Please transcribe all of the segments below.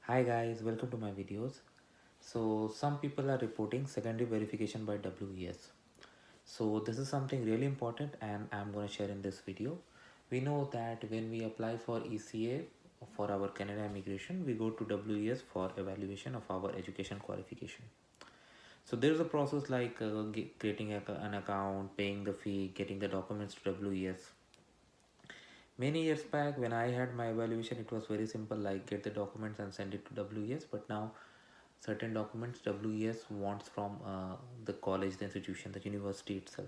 Hi guys, welcome to my videos. So some people are reporting secondary verification by WES. So this is something really important and I'm going to share in this video. We know that when we apply for ECA for our Canada immigration, we go to WES for evaluation of our education qualification. So there's a process like creating an account, paying the fee, getting the documents to WES. Many years back when I had my evaluation, it was very simple, like get the documents and send it to WES. But now certain documents WES wants from the college, the institution, the university itself.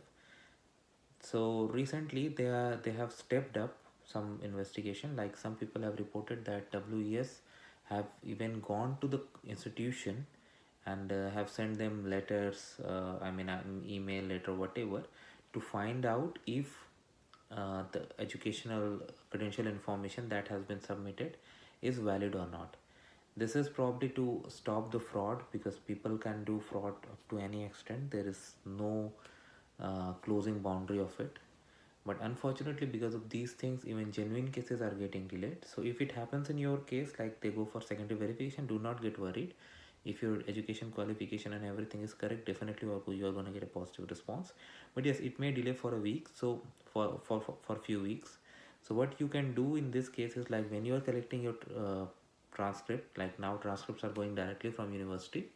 So recently they have stepped up some investigation. Like some people have reported that WES have even gone to the institution and have sent them letters, an email letter, whatever, to find out if the educational credential information that has been submitted is valid or not. This is probably to stop the fraud, because people can do fraud up to any extent. There is no closing boundary of it. But unfortunately, because of these things, even genuine cases are getting delayed. So if it happens in your case, like they go for secondary verification, do not get worried. If your education qualification and everything is correct, definitely you are going to get a positive response. But yes, it may delay for a week, so for few weeks. So what you can do in this case is, like when you are collecting your transcript, like now transcripts are going directly from university,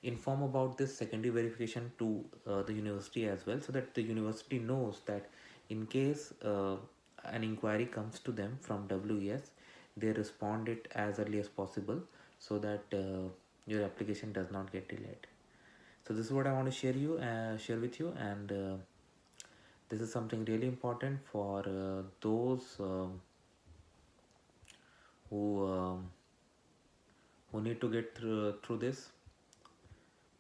inform about this secondary verification to the university as well, so that the university knows that in case an inquiry comes to them from WES, they respond it as early as possible, so that your application does not get delayed. So this is what I want to share with you, and this is something really important for those who need to get through this.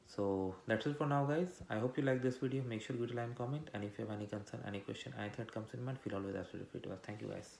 So that's it for now, guys. I hope you like this video. Make sure you like and comment, and if you have any concern, any question, anything that comes in mind, feel always absolutely free to us. Thank you, guys.